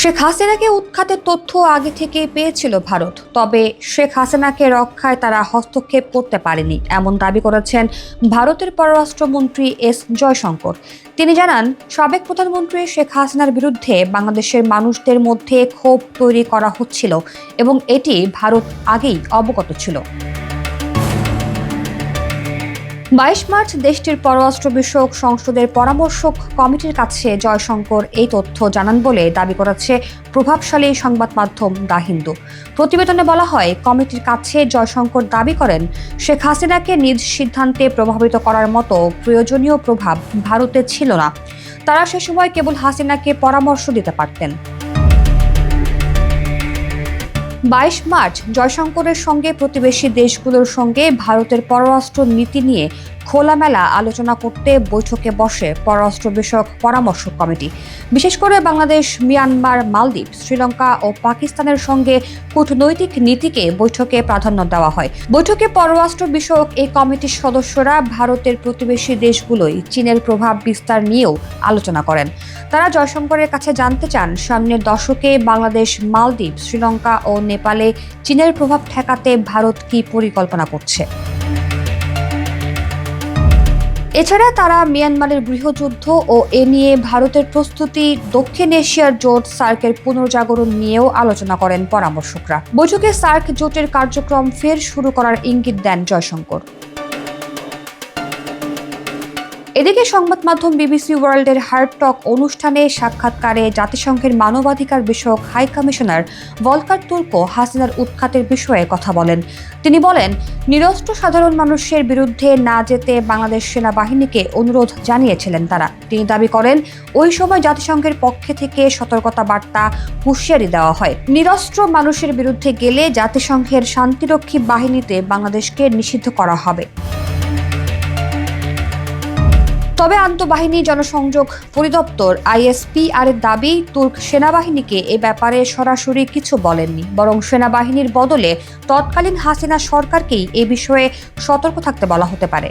শেখ হাসিনাকে উৎখাতের তথ্য আগে থেকে পেয়েছিল ভারত, তবে শেখ হাসিনাকে রক্ষায় তারা হস্তক্ষেপ করতে পারেনি এমন দাবি করেছেন ভারতের পররাষ্ট্রমন্ত্রী এস জয়শঙ্কর। তিনি জানান, সাবেক প্রধানমন্ত্রী শেখ হাসিনার বিরুদ্ধে বাংলাদেশের মানুষদের মধ্যে ক্ষোভ তৈরি করা হচ্ছিল এবং এটি ভারত আগেই অবগত ছিল। 22 মার্চ দেশটির পররাষ্ট্র বিষয়ক সংসদের পরামর্শক কমিটির কাছে জয়শঙ্কর এই তথ্য জানান বলে দাবি করেছে প্রভাবশালী সংবাদ মাধ্যম দ্য হিন্দু। প্রতিবেদনে বলা হয়, কমিটির কাছে জয়শঙ্কর দাবি করেন, শেখ হাসিনাকে নিজ সিদ্ধান্তে প্রভাবিত করার মতো প্রয়োজনীয় প্রভাব ভারতে ছিল না। তারা সে সময় কেবল হাসিনাকে পরামর্শ দিতে পারতেন। 22 মার্চ জয়শঙ্করের সঙ্গে প্রতিবেশী দেশগুলোর সঙ্গে ভারতের পররাষ্ট্র নীতি নিয়ে খোলামেলা আলোচনা করতে বৈঠকে বসে পররাষ্ট্র বিষয়ক পরামর্শক কমিটি। বিশেষ করে বাংলাদেশ, মিয়ানমার, মালদ্বীপ, শ্রীলঙ্কা ও পাকিস্তানের সঙ্গে কূটনৈতিক নীতিকে বৈঠকে প্রাধান্য দেওয়া হয়। বৈঠকে পররাষ্ট্র বিষয়ক এই কমিটির সদস্যরা ভারতের প্রতিবেশী দেশগুলোয় চীনের প্রভাব বিস্তার নিয়েও আলোচনা করেন। তারা জয়শঙ্করের কাছে জানতে চান, সামনের দশকে বাংলাদেশ, মালদ্বীপ, শ্রীলঙ্কা ও নেপালে চীনের প্রভাব ঠেকাতে ভারত কি পরিকল্পনা করছে। এছাড়া তারা মিয়ানমারের গৃহযুদ্ধ ও এ নিয়ে ভারতের প্রস্তুতি, দক্ষিণ এশিয়ার জোট সার্কের পুনর্জাগরণ নিয়েও আলোচনা করেন পরামর্শকরা। বৈঠকে সার্ক জোটের কার্যক্রম ফের শুরু করার ইঙ্গিত দেন জয়শঙ্কর। এদিকে সংবাদ মাধ্যম বিবিসি ওয়ার্ল্ডের হার্ট টক অনুষ্ঠানে সাক্ষাৎকারে জাতিসংঘের মানবাধিকার বিষয়ক হাই কমিশনার ভলকার তুর্কো হাসিনার উৎখাতের বিষয়ে কথা বলেন। তিনি বলেন, নিরস্ত্র সাধারণ মানুষের বিরুদ্ধে না যেতে বাংলাদেশ সেনাবাহিনীকে অনুরোধ জানিয়েছিলেন তারা। তিনি দাবি করেন, ওই সময় জাতিসংঘের পক্ষে থেকে সতর্কতা বার্তা, হুঁশিয়ারি দেওয়া হয়, নিরস্ত্র মানুষের বিরুদ্ধে গেলে জাতিসংঘের শান্তিরক্ষী বাহিনীতে বাংলাদেশকে নিষিদ্ধ করা হবে। তবে আন্তঃবাহিনী জনসংযোগ পরিদপ্তর ISPR এর দাবি, তুর্ক সেনাবাহিনীকে এ ব্যাপারে সরাসরি কিছু বলেননি, বরং সেনাবাহিনীর বদলে তৎকালীন হাসিনা সরকারকেই এ বিষয়ে সতর্ক থাকতে বলা হতে পারে।